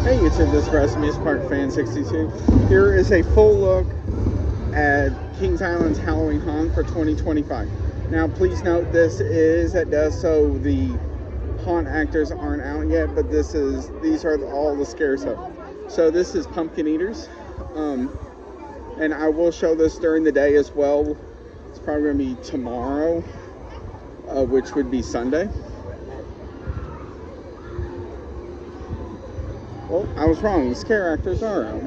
Hey YouTube, this is Rasmus Park Fan 62. Here is a full look at Kings Island's Halloween Haunt for 2025. Now please note this is at dusk, so the haunt actors aren't out yet, but these are all the scare stuff. So this is Pumpkin Eaters, and I will show this during the day as well. It's probably going to be tomorrow, which would be Sunday. Well, I was wrong. The scare actors are out.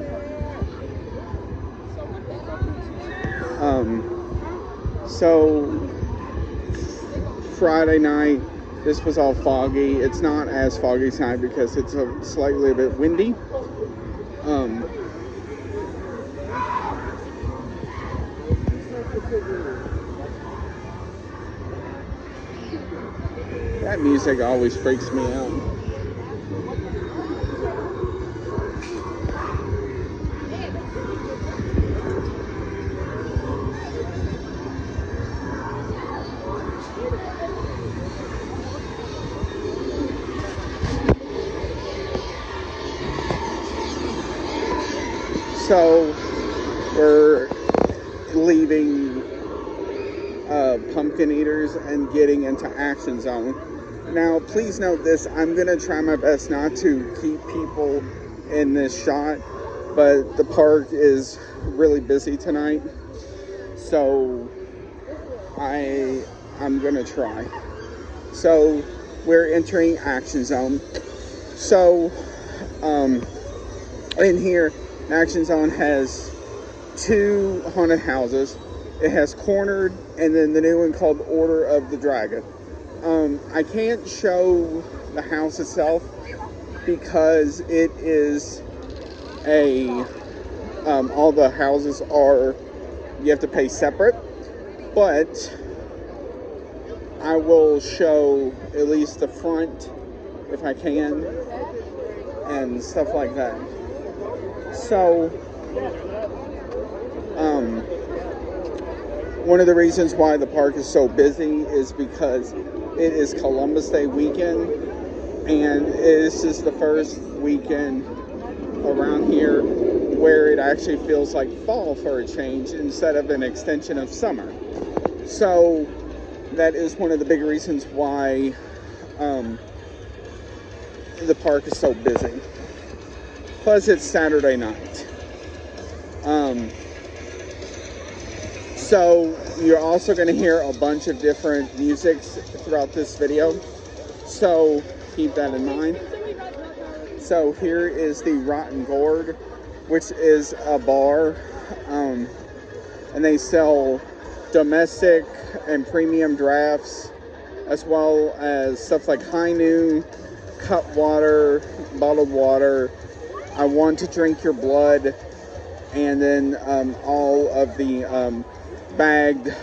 So Friday night, this was all foggy. It's not as foggy tonight because it's slightly a bit windy. That music always freaks me out. So we're leaving Pumpkin Eaters and getting into Action Zone. Now, please note this. I'm going to try my best not to keep people in this shot, but the park is really busy tonight. So I'm going to try. So we're entering Action Zone. So in here, Action Zone has two haunted houses. It has Cornered and then the new one called Order of the Dragon. I can't show the house itself because it is all the houses you have to pay separate, but I will show at least the front if I can and stuff like that. So, one of the reasons why the park is so busy is because it is Columbus Day weekend, and this is the first weekend around here where it actually feels like fall for a change instead of an extension of summer. So, that is one of the big reasons why the park is so busy. Plus, it's Saturday night. So, you're also going to hear a bunch of different musics throughout this video. So, keep that in mind. So, here is the Rotten Gourd, which is a bar. And they sell domestic and premium drafts, as well as stuff like High Noon, cut water, bottled water, I Want to Drink Your Blood, and then all of the bagged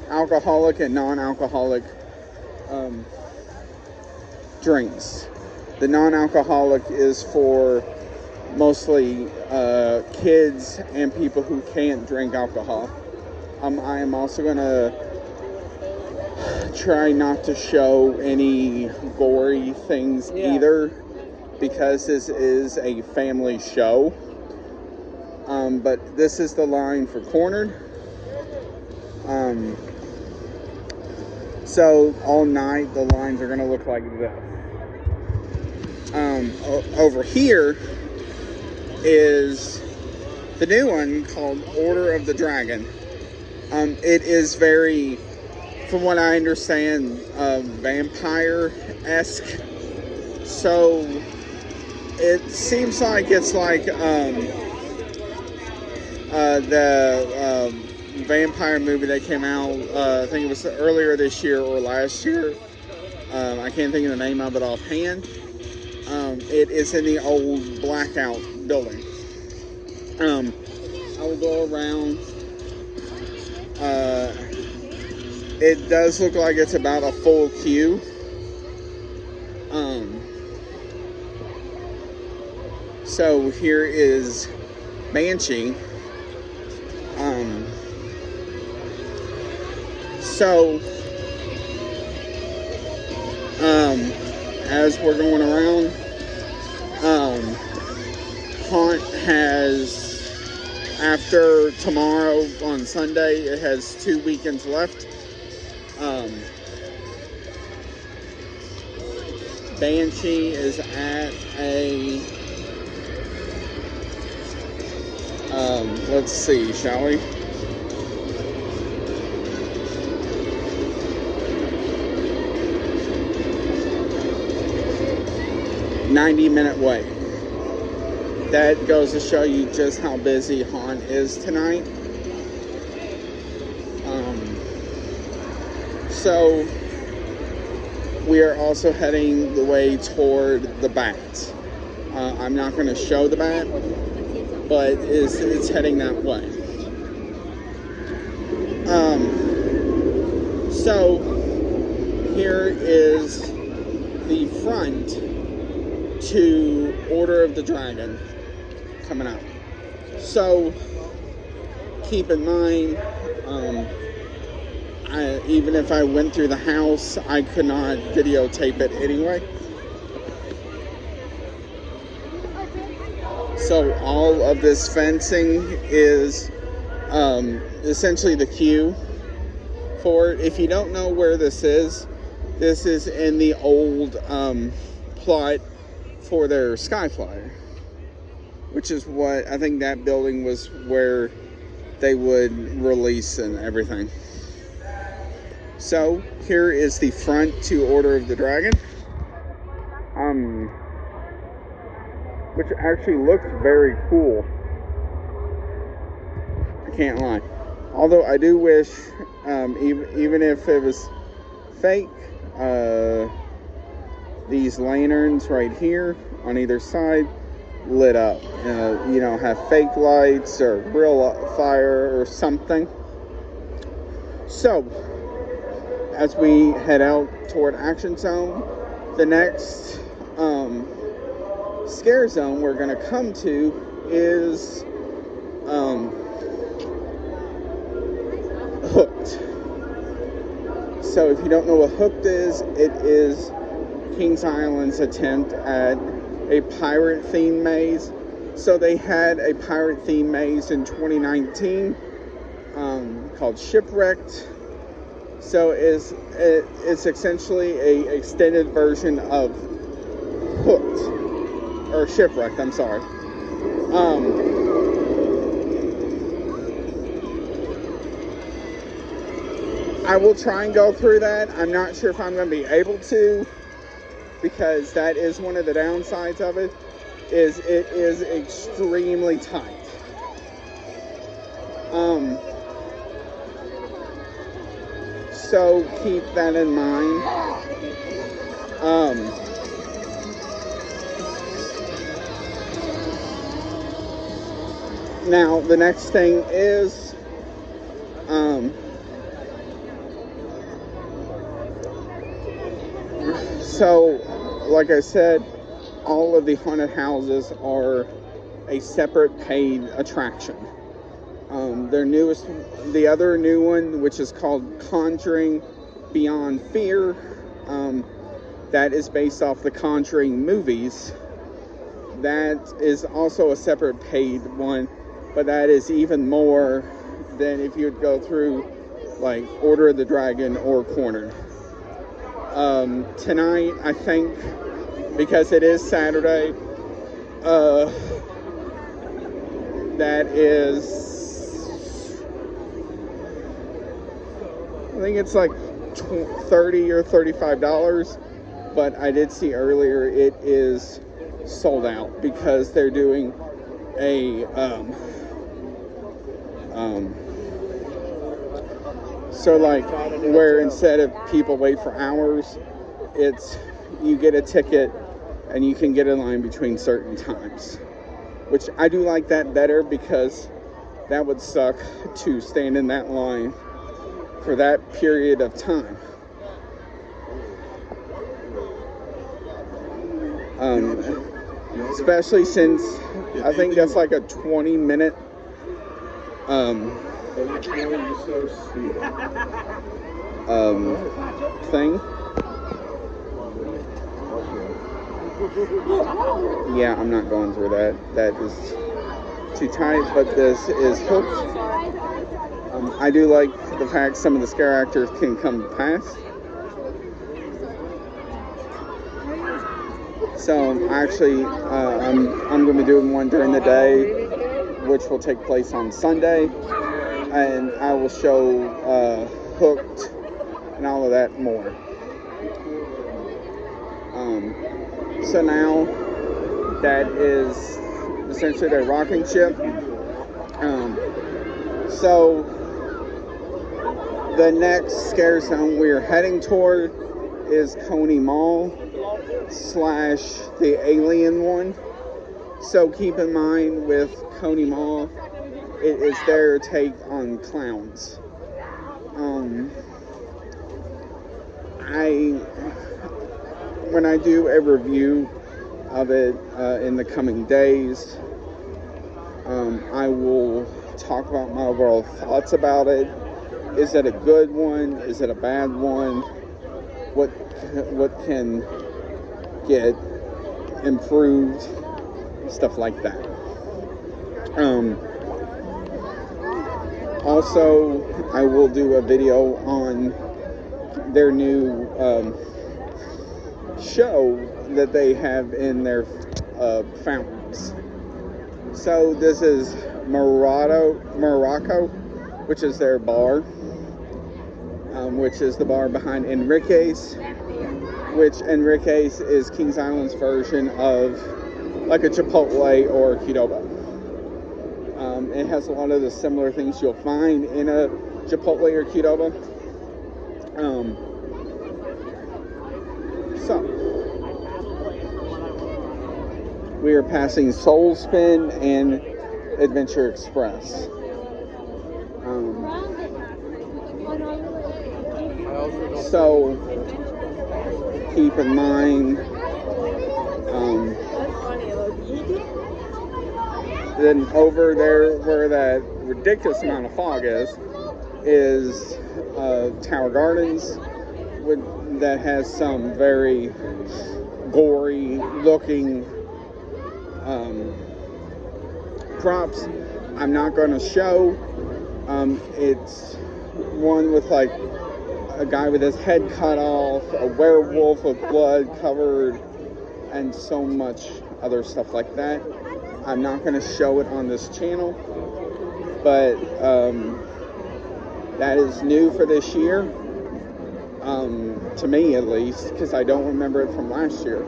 alcoholic and non-alcoholic drinks. The non-alcoholic is for mostly kids and people who can't drink alcohol. I am also going to try not to show any gory things either, because this is a family show. But this is the line for Cornered. So all night the lines are going to look like this. Over here is the new one called Order of the Dragon. It is very, from what I understand, vampire-esque. So it seems like it's like the vampire movie that came out, I think it was earlier this year or last year. I can't think of the name of it offhand. It is in the old Blackout building. I will go around. It does look like it's about a full queue. So here is Banshee. As we're going around, Haunt has, after tomorrow on Sunday, it has 2 weekends left. Banshee is at a, let's see, shall we? -90-minute wait. That goes to show you just how busy Haunt is tonight. So we are also heading the way toward the bat. I'm not going to show the bat, but it's heading that way. So here is the front to Order of the Dragon coming out. So keep in mind, even if I went through the house, I could not videotape it anyway. So all of this fencing is essentially the queue for it. If you don't know where this is in the old plot for their Skyflyer, which is what I think that building was where they would release and everything. So here is the front to Order of the Dragon, which actually looks very cool. I can't lie. Although I do wish, even if it was fake, these lanterns right here on either side lit up. You know, have fake lights or real fire or something. So as we head out toward Action Zone, the next scare zone we're going to come to is Hooked. So if you don't know what Hooked is, it is Kings Island's attempt at a pirate-themed maze. So they had a pirate-themed maze in 2019 called Shipwrecked. So it's essentially a extended version of Hooked, or Shipwrecked, I'm sorry. I will try and go through that. I'm not sure if I'm going to be able to, because that is one of the downsides of it, is it is extremely tight. So keep that in mind. Now the next thing is so like I said, all of the haunted houses are a separate paid attraction. The other new one, which is called Conjuring Beyond Fear, that is based off the Conjuring movies. That is also a separate paid one, but that is even more than if you'd go through like Order of the Dragon or Cornered. Tonight, I think, because it is Saturday, that is, I think it's like $30 or $35, but I did see earlier it is sold out because they're doing a so like where instead of people wait for hours, it's you get a ticket and you can get in line between certain times, which I do like that better, because that would suck to stand in that line for that period of time. Especially since I think that's like a 20-minute thing. Yeah, I'm not going through that. That is too tight, but this is hooked. I do like the fact some of the scare actors can come to pass. So actually, I'm going to be doing one during the day, which will take place on Sunday, and I will show Hooked and all of that more. So now that is essentially their rocking ship. So the next scare zone we're heading toward is Coney Mall / the Alien one. So keep in mind with Coney Mall, it is their take on clowns. When I do a review of it in the coming days, I will talk about my overall thoughts about it. Is it a good one? Is it a bad one? What can get improved? Stuff like that. Also, I will do a video on their new show that they have in their fountains. So this is Morocco, which is their bar, which is the bar behind Enrique's, which Enrique's is Kings Island's version of like a Chipotle or a Qdoba. It has a lot of the similar things you'll find in a Chipotle or Qdoba. So we are passing Soul Spin and Adventure Express. So keep in mind, then over there where that ridiculous amount of fog is Tower Gardens, that has some very gory looking props. I'm not going to show. It's one with like a guy with his head cut off, a werewolf with blood covered, and so much other stuff like that. I'm not going to show it on this channel, but that is new for this year, to me at least, because I don't remember it from last year.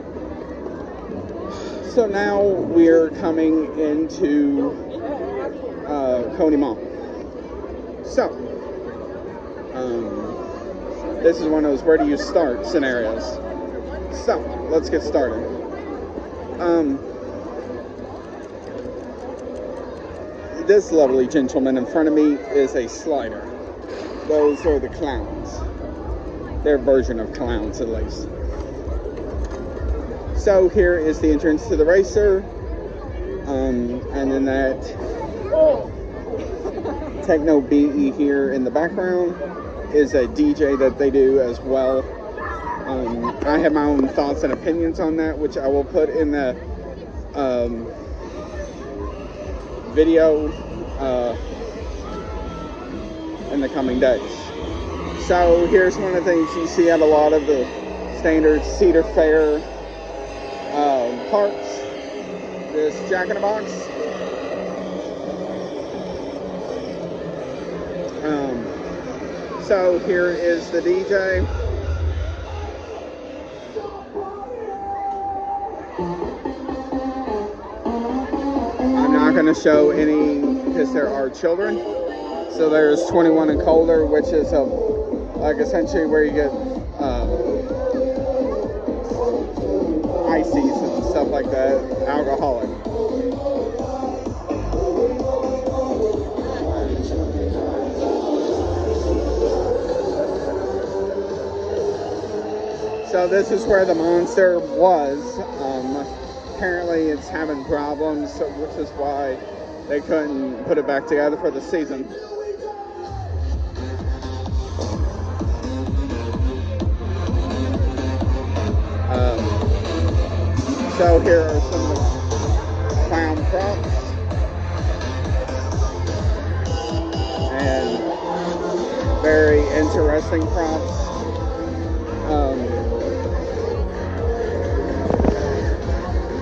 So now we're coming into Coney Mall. So, this is one of those where do you start scenarios. So, let's get started. This lovely gentleman in front of me is a slider. Those are the clowns. Their version of clowns, at least. So here is the entrance to the racer. And then that Techno BE here in the background is a DJ that they do as well. I have my own thoughts and opinions on that, which I will put in the video in the coming days. So here's one of the things you see at a lot of the standard Cedar Fair parks. This Jack in the Box. So here is the DJ. I'm not going to show any because there are children. So there's 21 and colder, which is like essentially where you get ices and stuff like that, alcoholic. So this is where the monster was. Apparently it's having problems, which is why they couldn't put it back together for the season. So here are some of the clown props. And very interesting props.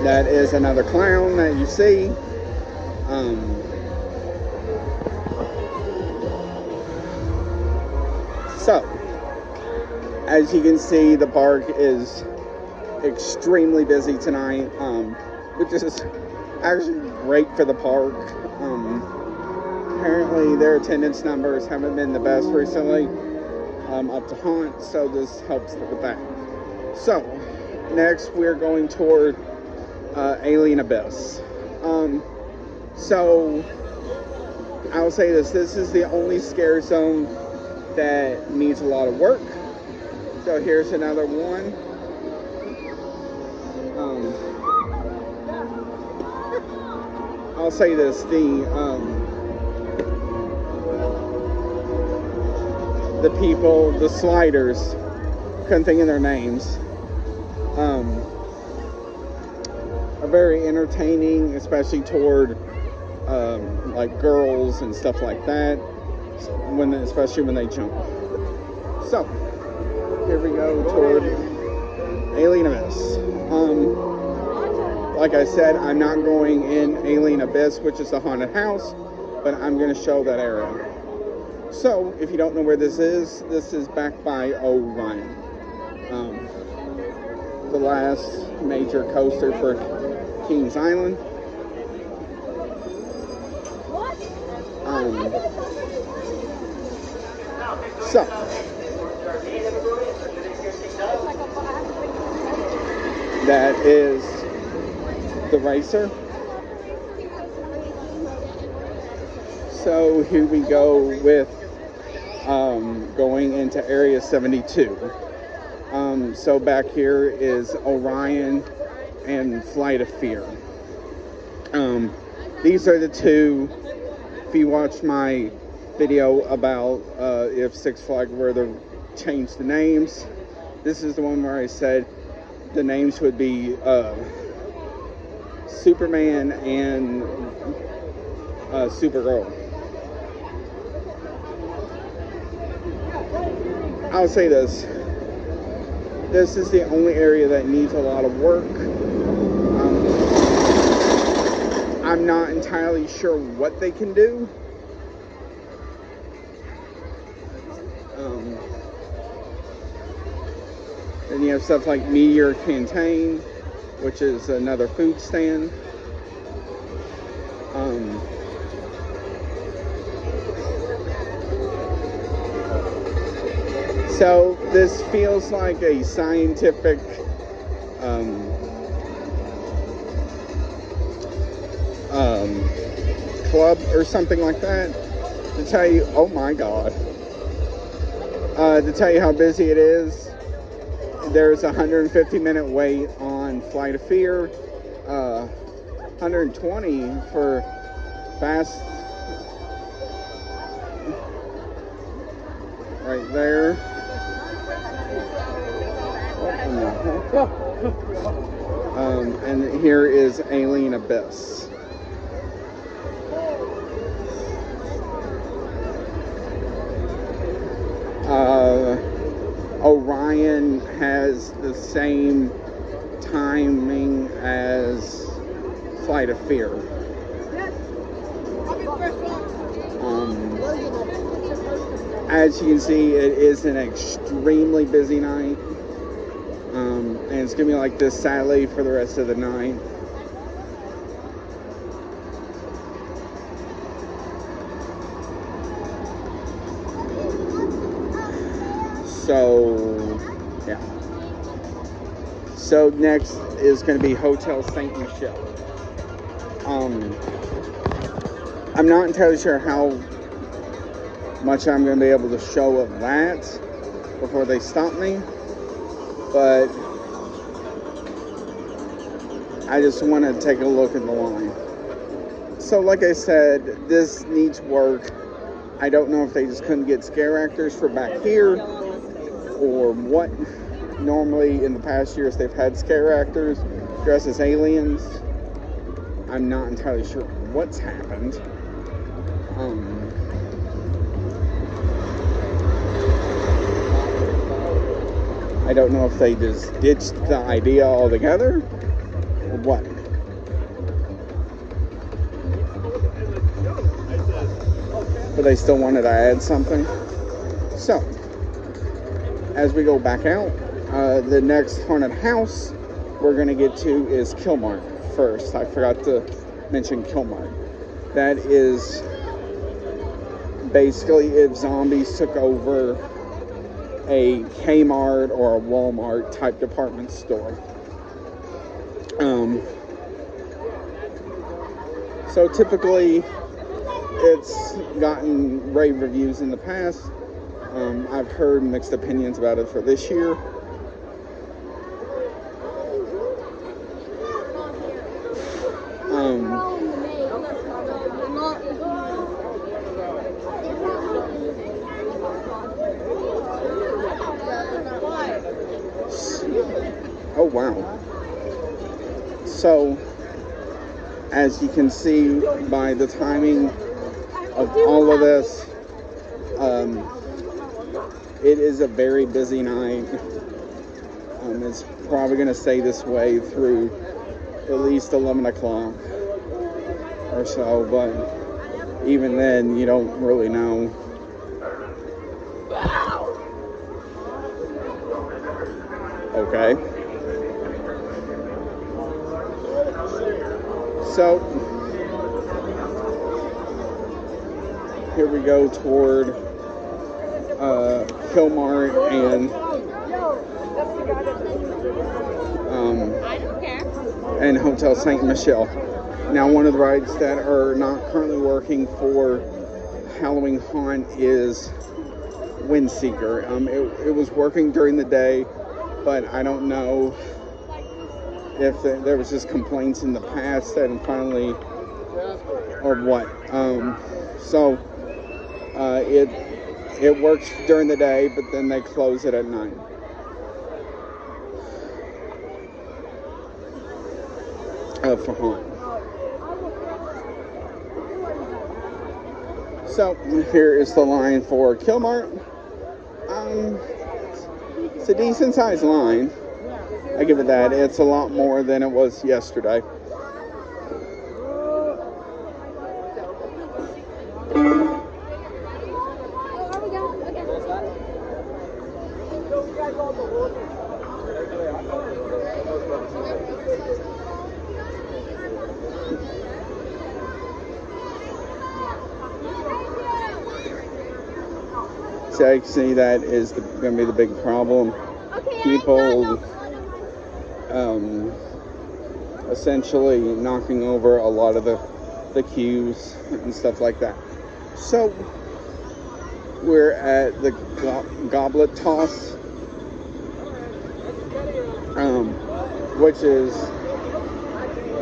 That is another clown that you see. So, as you can see, the park is extremely busy tonight, which is actually great for the park. Apparently, their attendance numbers haven't been the best recently, up to haunt, so this helps with that. So, next we're going toward Alien Abyss. So, I'll say this is the only scare zone that needs a lot of work. So here's another one. I'll say this, the people, the sliders, couldn't think of their names, are very entertaining, especially toward like girls and stuff like that, especially when they jump. So here we go toward Alien Abyss. Like I said, I'm not going in Alien Abyss, which is the haunted house, but I'm going to show that area. So if you don't know where this is back by Orion, the last major coaster for Kings Island. So that is the racer. So here we go with going into Area 72. So back here is Orion and Flight of Fear. These are the two. If you watch my video about if Six Flags were to change the names, this is the one where I said the names would be Superman and Supergirl. I'll say this. This is the only area that needs a lot of work. I'm not entirely sure what they can do. Then you have stuff like Meteor Canteen, which is another food stand. So this feels like a scientific club or something like that, to tell you, oh my god, to tell you how busy it is. There's a 150-minute wait on Flight of Fear, 120 for Fast, right there. And here is Alien Abyss. Orion has the same timing as Flight of Fear. As you can see, it is an extremely busy night. And it's going to be like this, sadly, for the rest of the night. So, yeah. So next is going to be Hotel Saint Michel. I'm not entirely sure how much I'm going to be able to show of that before they stop me, but I just want to take a look at the line. So like I said, this needs work. I don't know if they just couldn't get scare actors for back here or what. Normally in the past years they've had scare actors, dressed as aliens. I'm not entirely sure what's happened. I don't know if they just ditched the idea altogether or what. But they still wanted to add something. So, as we go back out, the next haunted house we're going to get to is Killmart first. I forgot to mention Killmart. That is basically if zombies took over a Kmart or a Walmart type department store. So typically it's gotten rave reviews in the past. I've heard mixed opinions about it for this year. Oh wow. So as you can see by the timing of all of this, it is a very busy night. It's probably going to stay this way through at least 11 o'clock or so, but even then you don't really know. Okay. So here we go toward Killmart and Hotel Saint Michelle. Now, one of the rides that are not currently working for Halloween Haunt is Windseeker. It was working during the day, but I don't know if there was just complaints in the past and finally, or what. So it works during the day, but then they close it at night. For haunt. So here is the line for Killmart. It's a decent sized line. I give it that. It's a lot more than it was yesterday. So I see that is going to be the big problem. People essentially knocking over a lot of the queues and stuff like that. So we're at the Goblet Toss, which is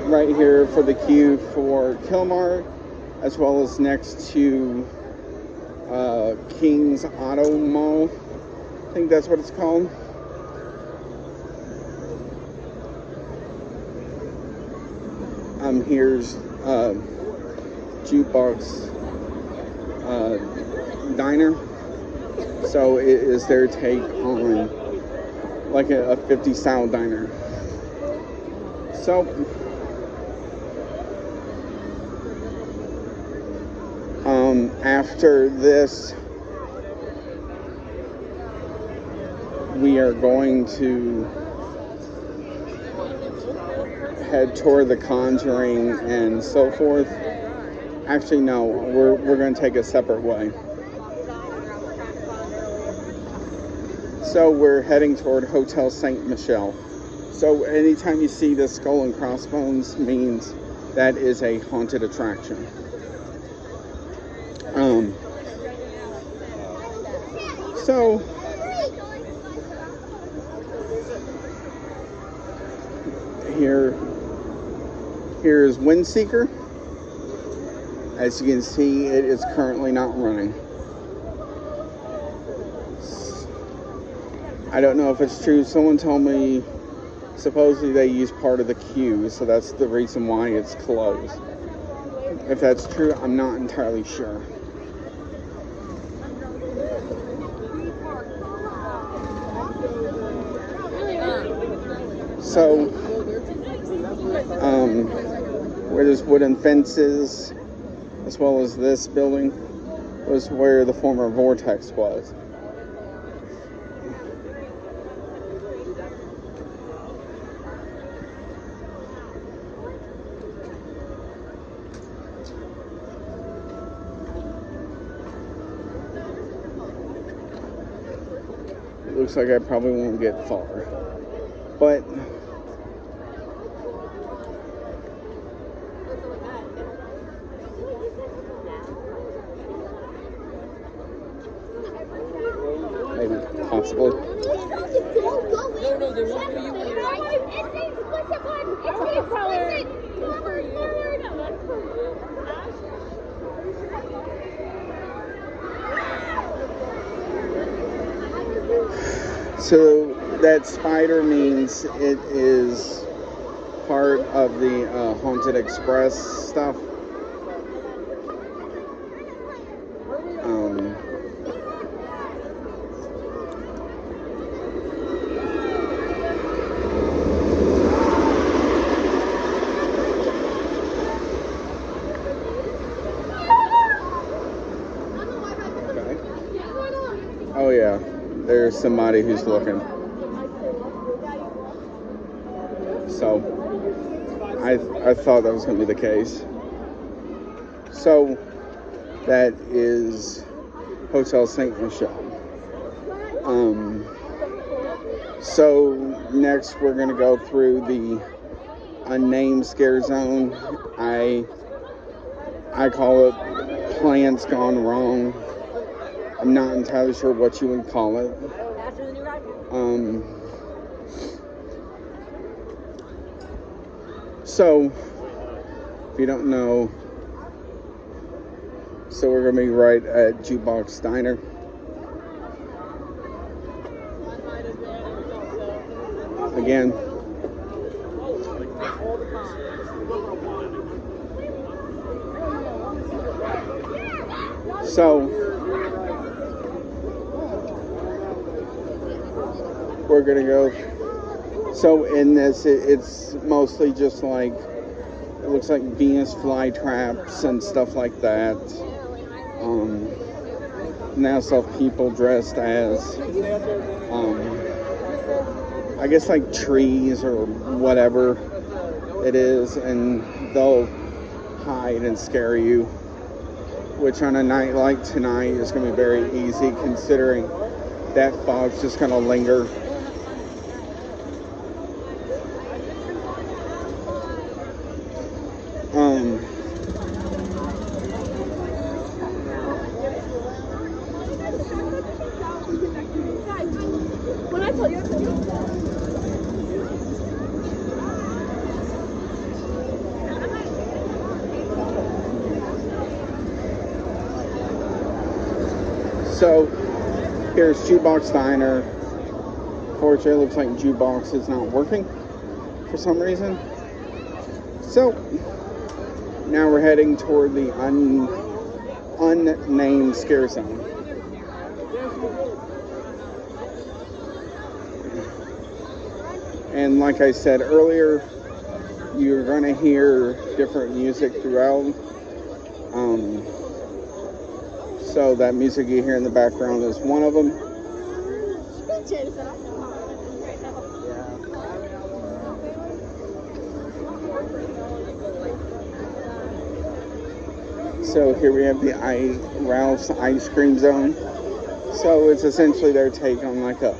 right here for the queue for Killmart, as well as next to King's Auto Mall. I think that's what it's called. Here's Jukebox Diner. So it is their take on like a 50s style diner. So after this, we are going to head toward The Conjuring and so forth. Actually, no, we're going to take a separate way. So we're heading toward Hotel Saint Michelle. So anytime you see the skull and crossbones means that is a haunted attraction. So here's Windseeker. As you can see, it is currently not running. I don't know if it's true. Someone told me Supposedly they use part of the queue, so that's the reason why it's closed. If that's true, I'm not entirely sure. So, where there's wooden fences, as well as this building, was where the former Vortex was. It looks like I probably won't get far, but maybe, possibly. So that spider means it is part of the Haunted Express stuff. Oh yeah, there's somebody who's looking. So, I thought that was going to be the case. So, that is Hotel St. Michelle. So, next we're going to go through the unnamed scare zone. I call it Plans Gone Wrong. I'm not entirely sure what you would call it. So, if you don't know, so we're going to be right at Jukebox Diner. Again. So, we're going to go. So in this, it's mostly just like, it looks like Venus flytraps and stuff like that. Now stuff people dressed as, I guess like trees or whatever it is, and they'll hide and scare you, which on a night like tonight is going to be very easy, considering that fog's just going to linger. So, here's Jukebox Diner. Fortunately, it looks like Jukebox is not working for some reason. So, now we're heading toward the unnamed scare zone. And like I said earlier, you're going to hear different music throughout. So that music you hear in the background is one of them. So here we have the Ralph's Ice Cream Zone. So it's essentially their take on like a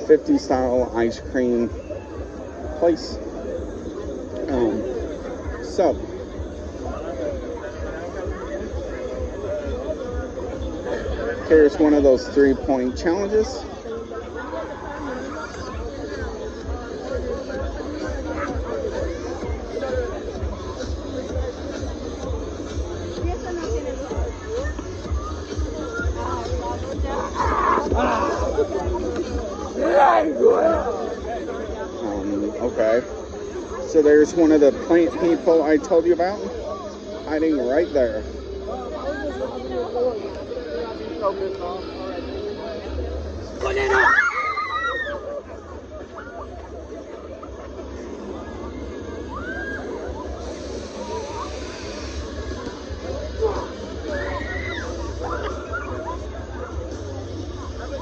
50s style ice cream place. So here's one of those 3-point challenges. So there's one of the plant people I told you about, hiding right there.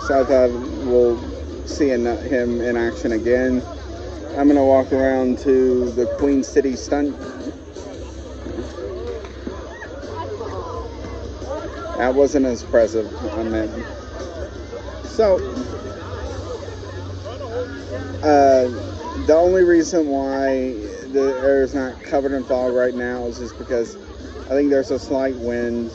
So I thought we'll see him in action again. I'm gonna walk around to the Queen City stunt. That wasn't as impressive, I meant. So, the only reason why the air is not covered in fog right now is just because I think there's a slight wind.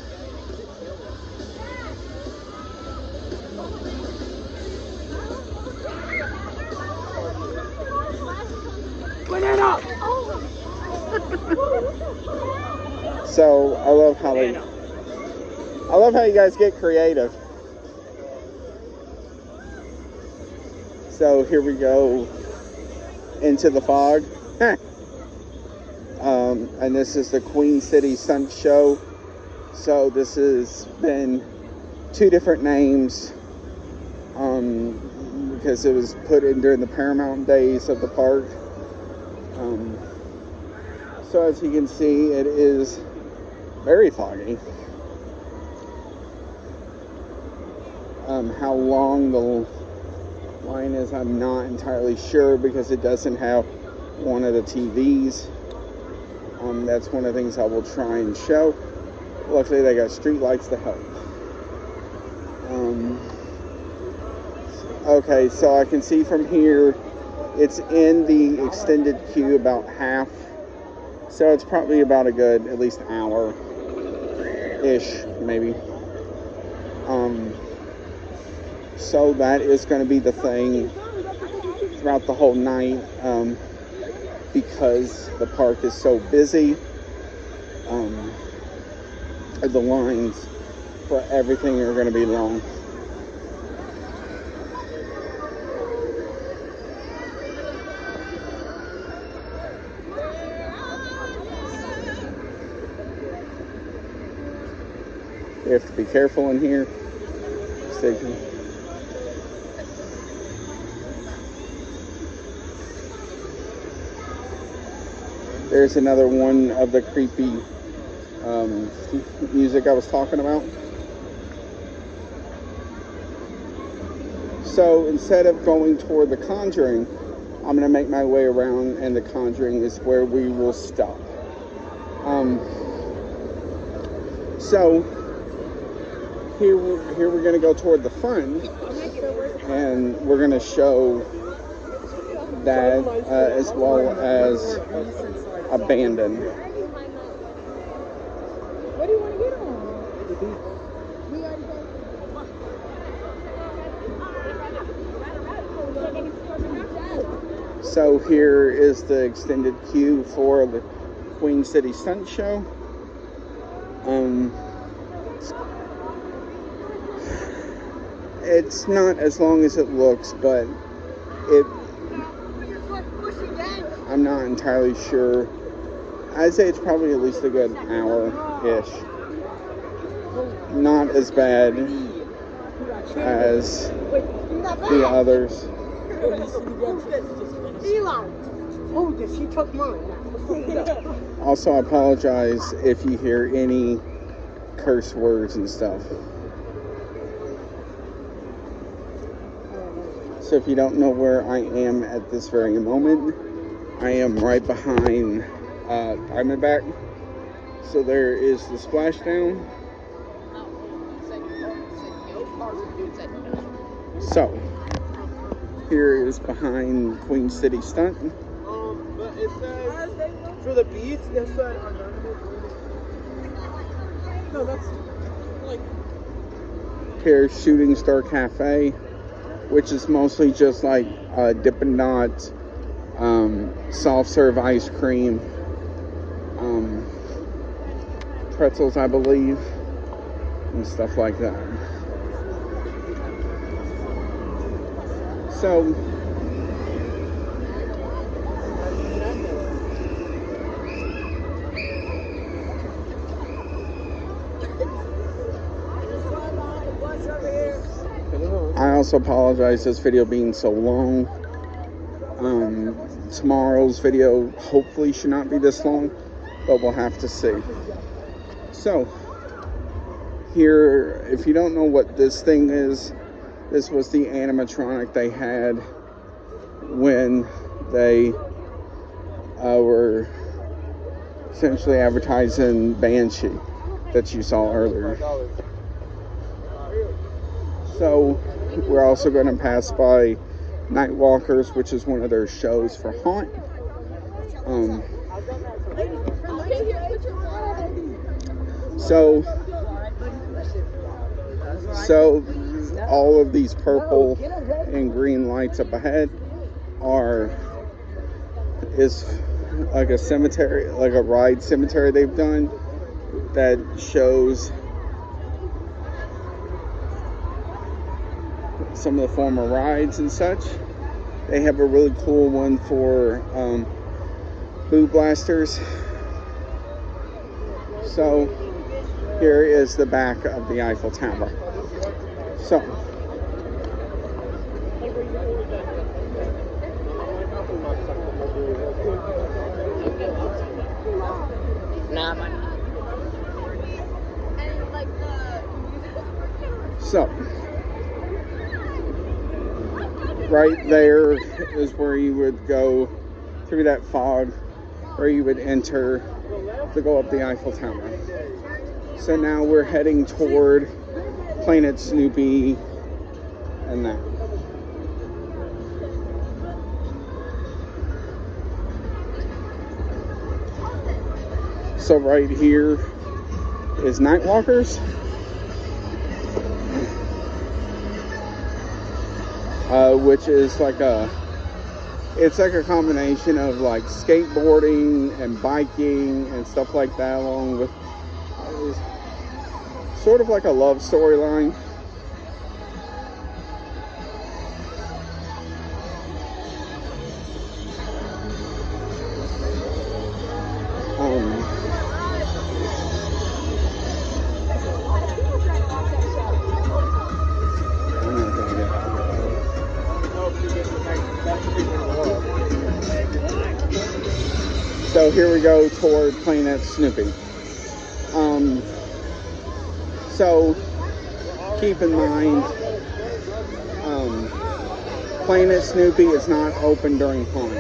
So I love how you guys get creative. So here we go into the fog. And this is the Queen City Stunt Show. So this has been 2 different names because it was put in during the Paramount days of the park. So as you can see, it is very foggy. How long the line is, I'm not entirely sure because it doesn't have one of the TVs. That's one of the things I will try and show. Luckily, they got street lights to help. Okay, so I can see from here, it's in the extended queue about half. So it's probably about a good, at least hour-ish, maybe. So that is going to be the thing throughout the whole night, because the park is so busy. The lines for everything are going to be long. You have to be careful in here. There's another one of the creepy music I was talking about. So instead of going toward The Conjuring, I'm going to make my way around, and The Conjuring is where we will stop. So here we're going to go toward the front, and we're going to show that as well as Abandoned. What do you want to get on? So here is the extended queue for the Queen City Stunt Show. It's not as long as it looks, but I'm not entirely sure. I'd say it's probably at least a good hour-ish. Not as bad as the others. She took mine. Also, I apologize if you hear any curse words and stuff. So if you don't know where I am at this very moment, I am right behind Diamondback. So there is the splashdown. So here is behind Queen City Stunt. But it says for the beats, it said no, that's like Here's Shooting Star Cafe, which is mostly just like Dippin' Dots, soft serve ice cream, pretzels, I believe, and stuff like that. So also apologize this video being so long. Tomorrow's video hopefully should not be this long, but we'll have to see. So here, if you don't know what this thing is, this was the animatronic they had when they were essentially advertising Banshee that you saw earlier. So we're also going to pass by Nightwalkers, which is one of their shows for Haunt. So all of these purple and green lights up ahead is like a cemetery, like a ride cemetery they've done that shows some of the former rides and such. They have a really cool one for Boo Blasters. So here is the back of the Eiffel Tower. So right there is where you would go through that fog, where you would enter to go up the Eiffel Tower. So now we're heading toward Planet Snoopy and that. So right here is Nightwalkers. Which is like it's like a combination of like skateboarding and biking and stuff like that, along with sort of like a love storyline. So here we go toward Planet Snoopy. So keep in mind, Planet Snoopy is not open during Haunt.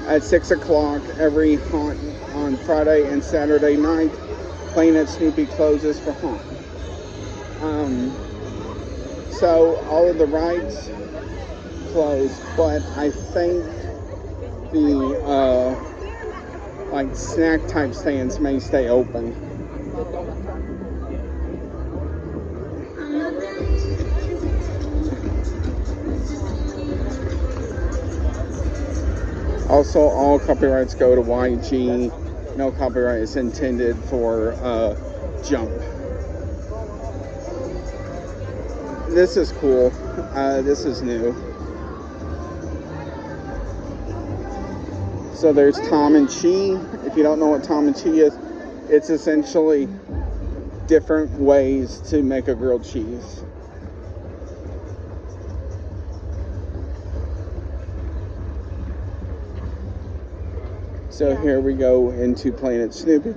At 6 o'clock every Haunt on Friday and Saturday night, Planet Snoopy closes for Haunt. So all of the rides close, but I think the like snack type stands may stay open. Also, all copyrights go to YG. No copyright is intended for Jump. This is cool. This is new. So there's Tom and Chi. If you don't know what Tom and Chi is, it's essentially different ways to make a grilled cheese. So here we go into Planet Snoopy.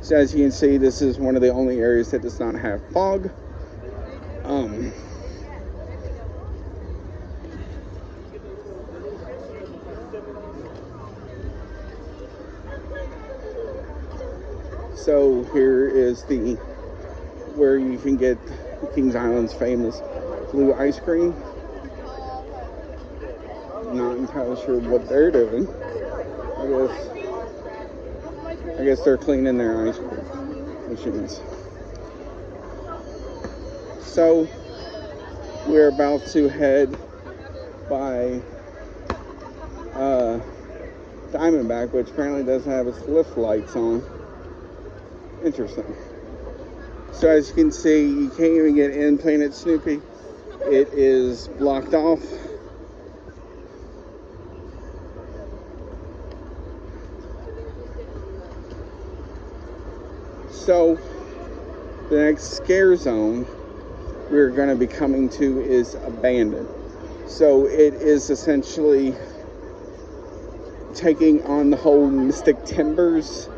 So as you can see, this is one of the only areas that does not have fog. So here is where you can get Kings Island's famous blue ice cream. Not entirely sure what they're doing. I guess they're cleaning their ice cream machines. So we're about to head by Diamondback, which apparently doesn't have its lift lights on. Interesting. So as you can see, you can't even get in Planet Snoopy. It is blocked off. So The next scare zone we're going to be coming to is Abandoned. So it is essentially taking on the whole Mystic Timbers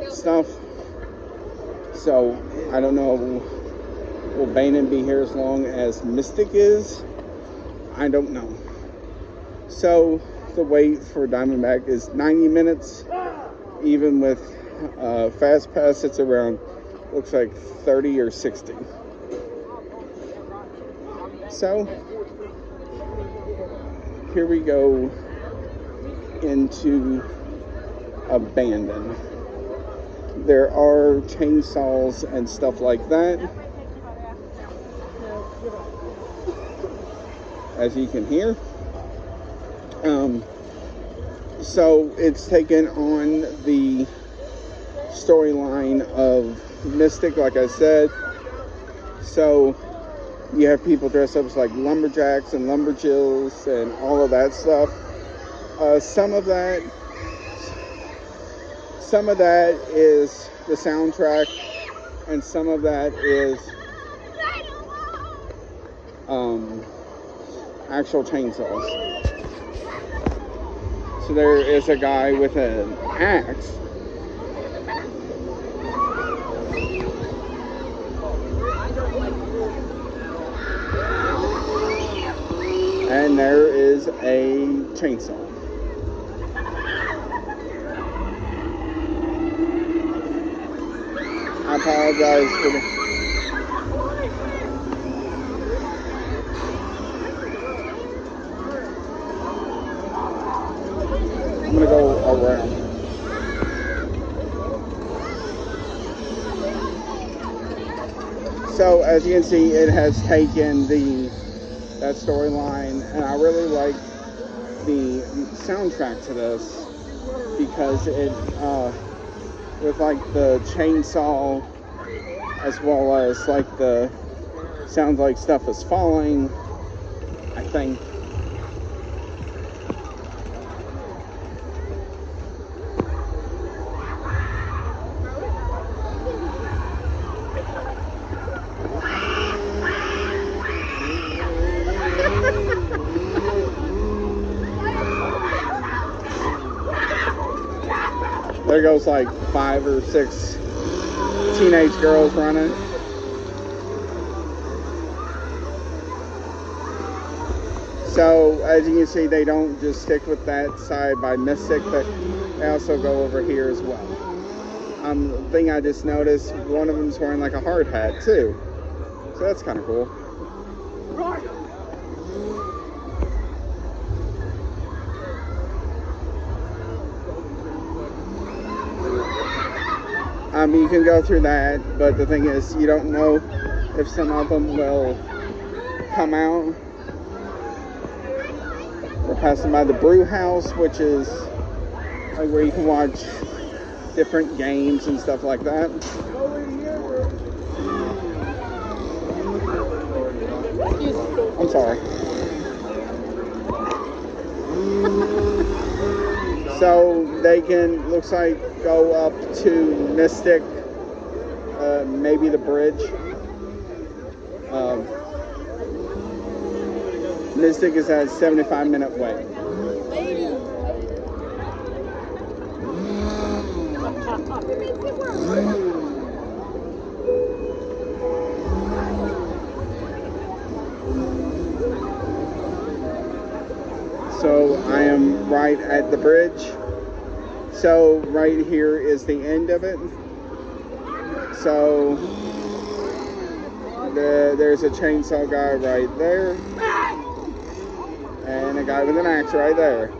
stuff. So I don't know, will Abandoned be here as long as Mystic is? I don't know. So the wait for Diamondback is 90 minutes. Even with Fast Pass, it's around, looks like 30 or 60. So here we go into Abandoned. There are chainsaws and stuff like that, as you can hear. So it's taken on the storyline of Mystic, like I said. So you have people dressed up as like lumberjacks and lumberjills and all of that stuff. Some of that is the soundtrack, and some of that is actual chainsaws. So there is a guy with an axe. And there is a chainsaw. I apologize for the... I'm gonna go around. So as you can see, it has taken that storyline, and I really like the soundtrack to this because it with like the chainsaw as well as like the sounds like stuff is falling, I think. There goes like 5 or 6 teenage girls running. So as you can see, they don't just stick with that side by Mystic, but they also go over here as well. The thing I just noticed, one of them's wearing like a hard hat too. So that's kind of cool. You can go through that, but the thing is, you don't know if some of them will come out. We're passing by the brew house, which is like where you can watch different games and stuff like that. I'm sorry. So they can, looks like, go up to Mystic, maybe the bridge. Mystic is at a 75-minute wait. So I am right at the bridge. So right here is the end of it. So there's a chainsaw guy right there. And a guy with an axe right there.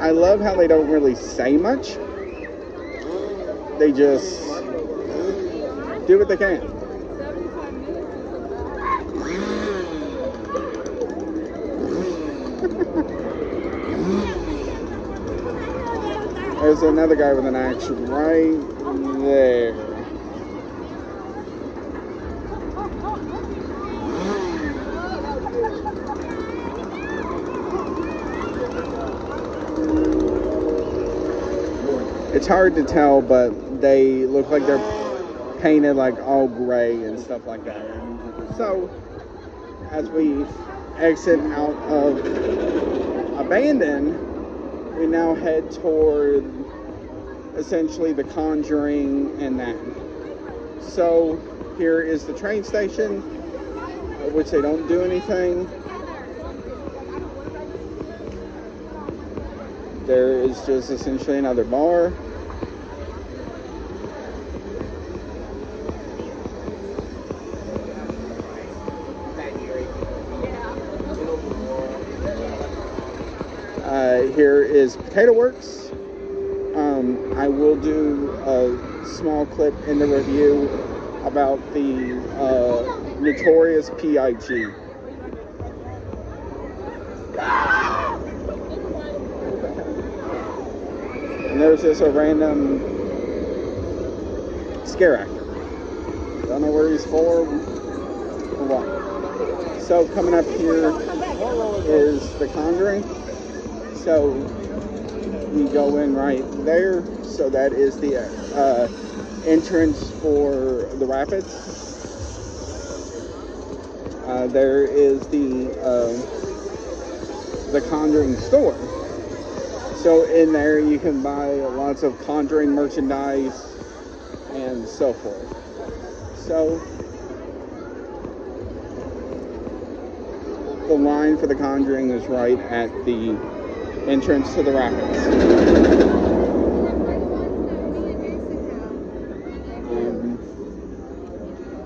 I love how they don't really say much. They just do what they can. There's another guy with an axe right there. It's hard to tell, but they look like they're painted like all gray and stuff like that. So, as we exit out of Abandon, we now head toward essentially The Conjuring and that. So, here is the train station, which they don't do anything. There is just essentially another bar. Here is Potato Works. I will do a small clip in the review about the notorious PIG. And there's just a random scare actor. Don't know where he's for or what. So coming up here is The Conjuring. So we go in right there. So that is the entrance for the Rapids. There is the Conjuring store. So in there you can buy lots of Conjuring merchandise and so forth. So the line for The Conjuring is right at the entrance to the Rapids.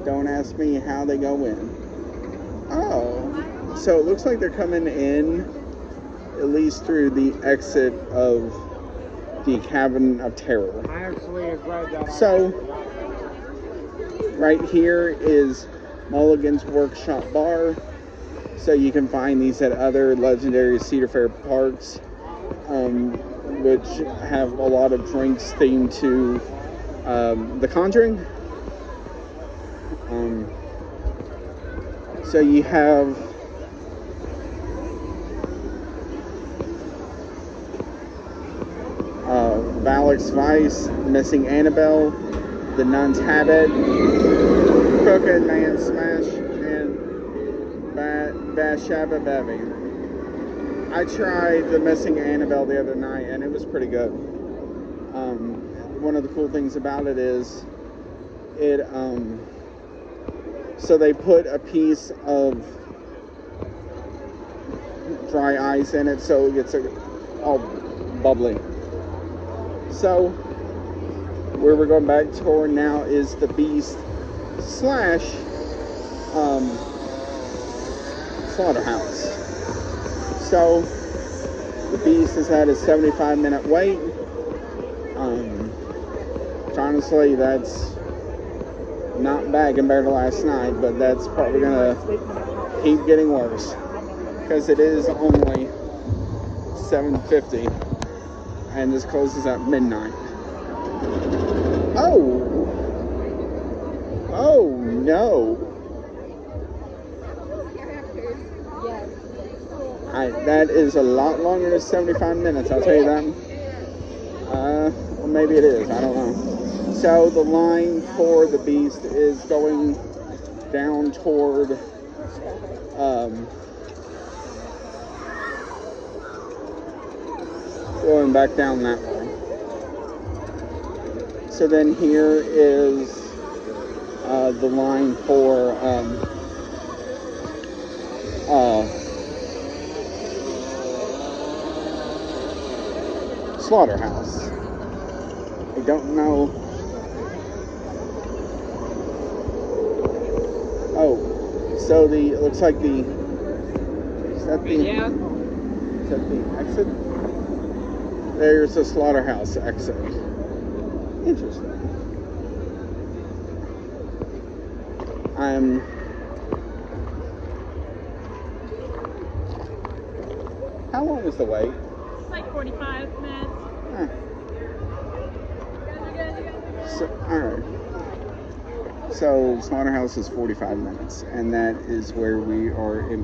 Don't ask me how they go in. Oh, so it looks like they're coming in at least through the exit of the Cabin of Terror. I actually read that. So, right here is Mulligan's Workshop Bar. So you can find these at other legendary Cedar Fair parks, which have a lot of drinks themed to The Conjuring. So you have Valak's Vice, Missing Annabelle, The Nun's Habit, Crooked Man Smash, and Bathsheba Bevy. I tried the Missing Annabelle the other night, and it was pretty good. One of the cool things about it is so they put a piece of dry ice in it, so it gets all bubbly. So where we're going back toward now is the Beast / Slaughterhouse. So the Beast has had a 75-minute wait. Which honestly, that's not bad compared to last night, but that's probably gonna keep getting worse because it is only 7:50 and this closes at midnight. Oh no! That is a lot longer than 75 minutes, I'll tell you that. Well, maybe it is, I don't know. So the line for the Beast is going down toward going back down that way. So then here is the line for Slaughterhouse. I don't know. Oh, so it looks like is that the exit? There's the Slaughterhouse exit. Interesting. How long is the wait? It's like 45 minutes. Huh. So, alright. So, Slaughterhouse is 45 minutes, and that is where we are in